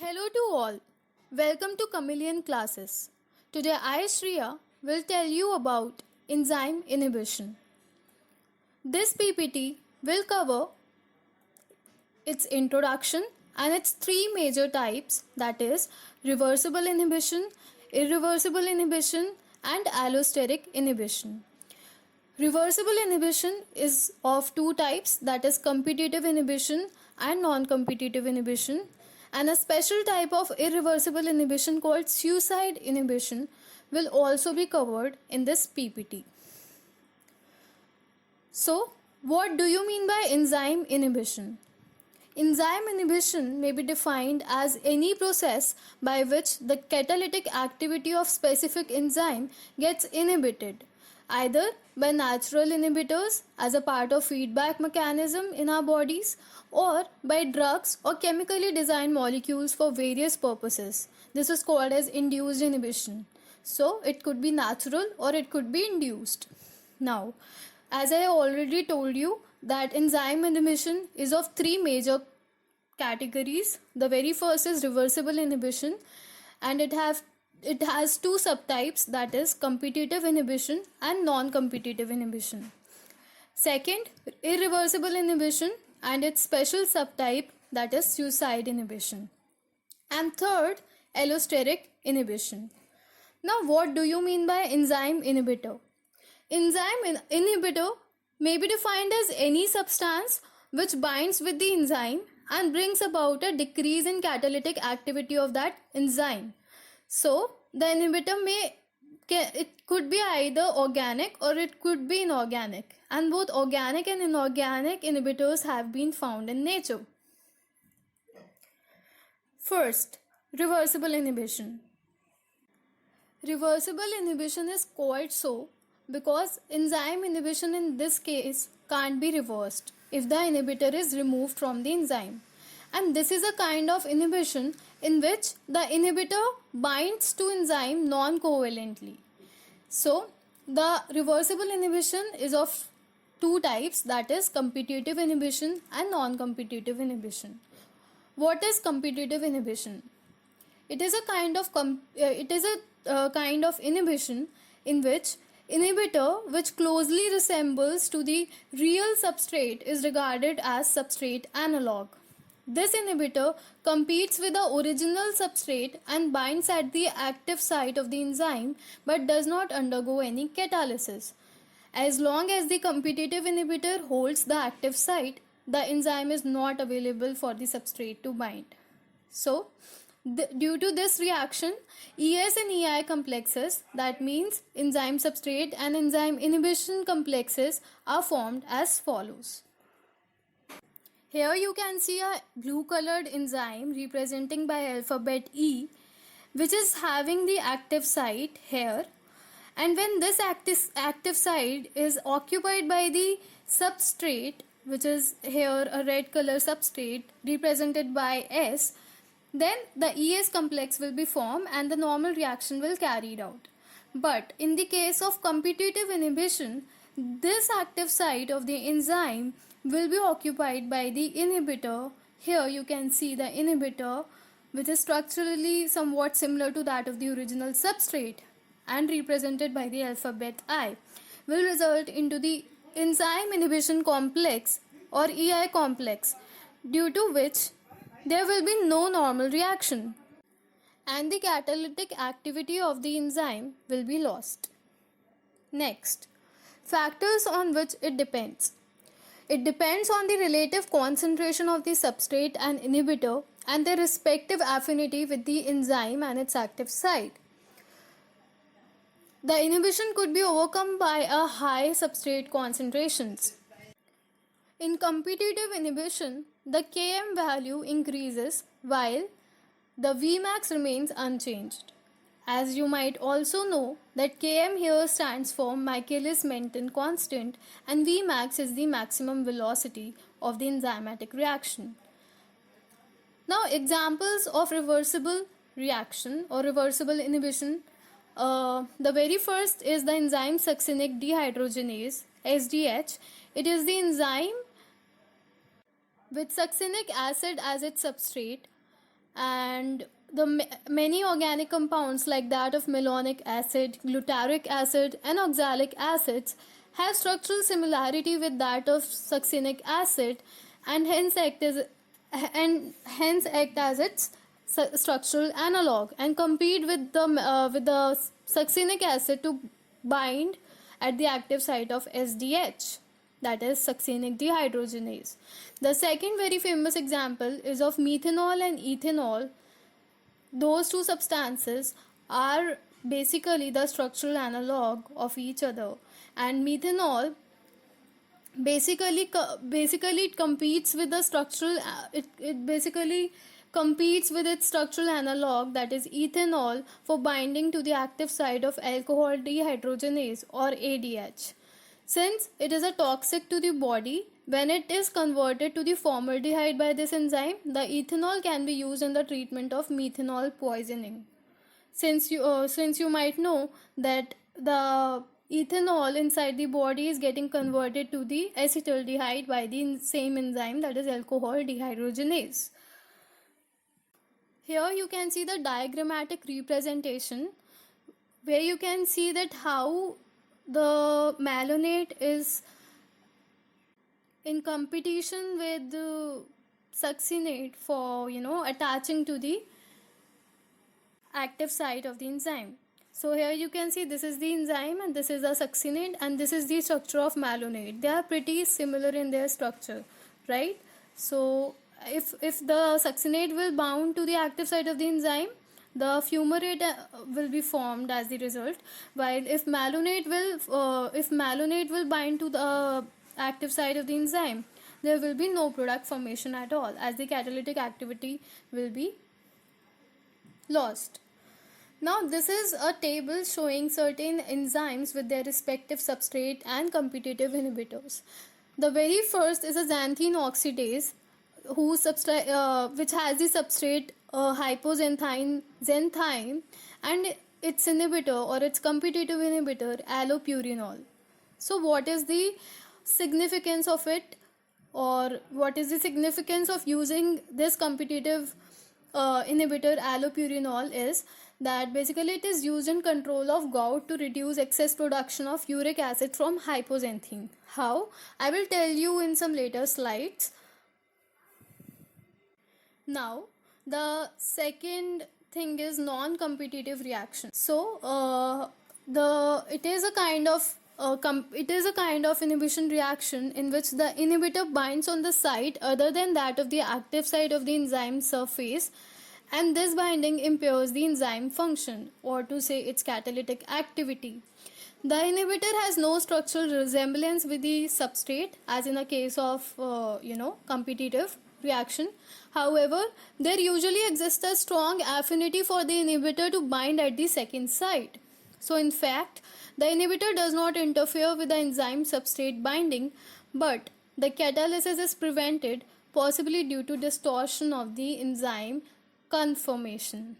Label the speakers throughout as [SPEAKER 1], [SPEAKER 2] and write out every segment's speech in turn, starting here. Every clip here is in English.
[SPEAKER 1] Hello to all. Welcome to Chameleon Classes. Today I, Shriya, will tell you about enzyme inhibition. This PPT will cover its introduction and its three major types, that is reversible inhibition, irreversible inhibition and allosteric inhibition. Reversible inhibition is of two types, that is competitive inhibition and non-competitive inhibition, and a special type of irreversible inhibition called suicide inhibition will also be covered in this PPT. So, what do you mean by enzyme inhibition? Enzyme inhibition may be defined as any process by which the catalytic activity of specific enzyme gets inhibited, either by natural inhibitors as a part of feedback mechanism in our bodies or by drugs or chemically designed molecules for various purposes. This is called as induced inhibition. So it could be natural or it could be induced. Now, as I already told you that enzyme inhibition is of three major categories. The very first is reversible inhibition, and it has two subtypes, that is competitive inhibition and non-competitive inhibition. Second, irreversible inhibition and its special subtype, that is suicide inhibition. And third, allosteric inhibition. Now, what do you mean by enzyme inhibitor? Enzyme inhibitor may be defined as any substance which binds with the enzyme and brings about a decrease in catalytic activity of that enzyme. So, the inhibitor it could be either organic or it could be inorganic, and both organic and inorganic inhibitors have been found in nature. First, reversible inhibition. Reversible inhibition is called so because enzyme inhibition in this case can't be reversed if the inhibitor is removed from the enzyme. And this is a kind of inhibition in which the inhibitor binds to enzyme non-covalently. So, the reversible inhibition is of two types, that is competitive inhibition and non-competitive inhibition. What is competitive inhibition? It is a kind of inhibition in which inhibitor which closely resembles to the real substrate is regarded as substrate analog. This inhibitor competes with the original substrate and binds at the active site of the enzyme but does not undergo any catalysis. As long as the competitive inhibitor holds the active site, the enzyme is not available for the substrate to bind. So, due to this reaction, ES and EI complexes, that means enzyme substrate and enzyme inhibition complexes, are formed as follows. Here you can see a blue colored enzyme representing by alphabet E, which is having the active site here, and when this active site is occupied by the substrate, which is here a red color substrate represented by S, then the ES complex will be formed and the normal reaction will carried out. But in the case of competitive inhibition, this active site of the enzyme will be occupied by the inhibitor. Here you can see the inhibitor, which is structurally somewhat similar to that of the original substrate and represented by the alphabet I, will result into the enzyme inhibition complex or EI complex, due to which there will be no normal reaction and the catalytic activity of the enzyme will be lost. Next, factors on which it depends. It depends on the relative concentration of the substrate and inhibitor and their respective affinity with the enzyme and its active site. The inhibition could be overcome by a high substrate concentrations. In competitive inhibition, the Km value increases while the Vmax remains unchanged. As you might also know that Km here stands for Michaelis-Menten constant and Vmax is the maximum velocity of the enzymatic reaction. Now, examples of reversible reaction or reversible inhibition. The very first is the enzyme succinic dehydrogenase, SDH. It is the enzyme with succinic acid as its substrate and the many organic compounds like that of malonic acid, glutaric acid, and oxalic acids have structural similarity with that of succinic acid, and hence act as its structural analog and compete with the succinic acid to bind at the active site of SDH, that is succinic dehydrogenase. The second very famous example is of methanol and ethanol. Those two substances are basically the structural analog of each other, and methanol basically it competes with the structural it basically competes with its structural analog, that is ethanol, for binding to the active site of alcohol dehydrogenase or ADH. Since it is a toxic to the body, when it is converted to the formaldehyde by this enzyme, the ethanol can be used in the treatment of methanol poisoning. Since you might know that the ethanol inside the body is getting converted to the acetaldehyde by the same enzyme, that is alcohol dehydrogenase. Here you can see the diagrammatic representation where you can see that how the malonate is in competition with the succinate for attaching to the active site of the enzyme. So here you can see this is the enzyme and this is the succinate and this is the structure of malonate. They are pretty similar in their structure, right? So if the succinate will bound to the active site of the enzyme, the fumarate will be formed as the result, while if malonate will bind to the active site of the enzyme, there will be no product formation at all, as the catalytic activity will be lost. Now this is a table showing certain enzymes with their respective substrate and competitive inhibitors. The very first is a xanthine oxidase, which has the substrate hypoxanthine and its inhibitor or its competitive inhibitor allopurinol. So what is the significance of it, or what is the significance of using this competitive inhibitor allopurinol is that basically it is used in control of gout to reduce excess production of uric acid from hypoxanthine. How? I will tell you in some later slides. Now, the second thing is non-competitive reaction. So, it is a kind of inhibition reaction in which the inhibitor binds on the site other than that of the active site of the enzyme surface, and this binding impairs the enzyme function, or to say its catalytic activity. The inhibitor has no structural resemblance with the substrate, as in a case of competitive reaction. However, there usually exists a strong affinity for the inhibitor to bind at the second site. So in fact, the inhibitor does not interfere with the enzyme substrate binding, but the catalysis is prevented, possibly due to distortion of the enzyme conformation.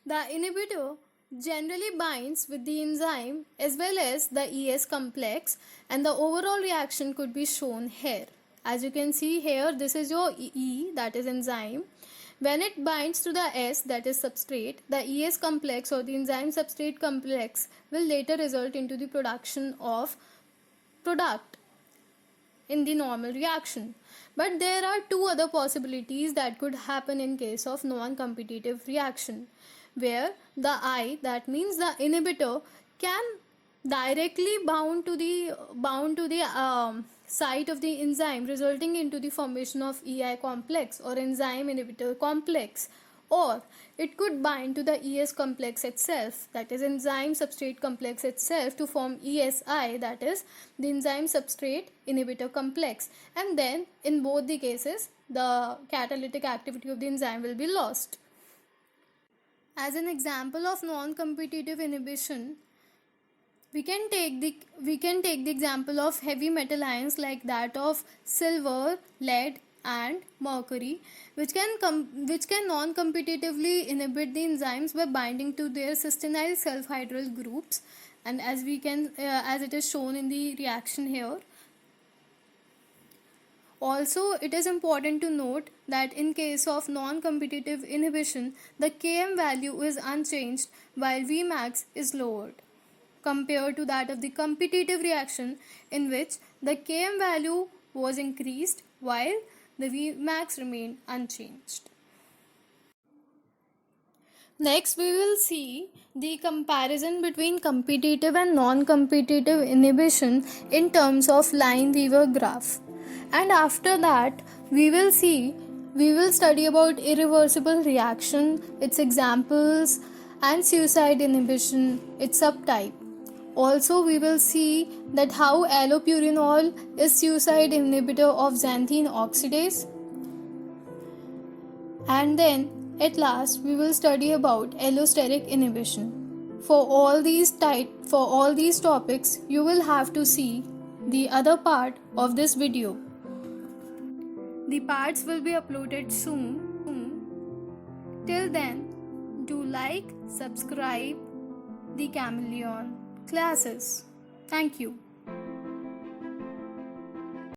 [SPEAKER 1] The inhibitor generally binds with the enzyme as well as the ES complex, and the overall reaction could be shown here. As you can see here, this is your E, that is enzyme. When it binds to the S, that is substrate, the ES complex or the enzyme substrate complex will later result into the production of product in the normal reaction. But there are two other possibilities that could happen in case of non-competitive reaction, where the I, that means the inhibitor, can directly bound to the site of the enzyme, resulting into the formation of EI complex or enzyme inhibitor complex, or it could bind to the ES complex itself, that is enzyme substrate complex itself, to form ESI, that is the enzyme substrate inhibitor complex, and then in both the cases the catalytic activity of the enzyme will be lost. As an example of non-competitive inhibition, we can take the example of heavy metal ions like that of silver, lead and mercury, which can non-competitively inhibit the enzymes by binding to their cysteine self-hydryl groups, and as it is shown in the reaction here. Also, it is important to note that in case of non-competitive inhibition, the Km value is unchanged while Vmax is lowered, compared to that of the competitive reaction in which the Km value was increased while the Vmax remained unchanged. Next, we will see the comparison between competitive and non-competitive inhibition in terms of Lineweaver graph. And after that, we will study about irreversible reaction, its examples, and suicide inhibition, its subtype. Also, we will see that how allopurinol is suicide inhibitor of xanthine oxidase. And then at last we will study about allosteric inhibition. For all these topics, you will have to see the other part of this video. The parts will be uploaded soon. Till then, do like, subscribe the Chameleon classes. Thank you.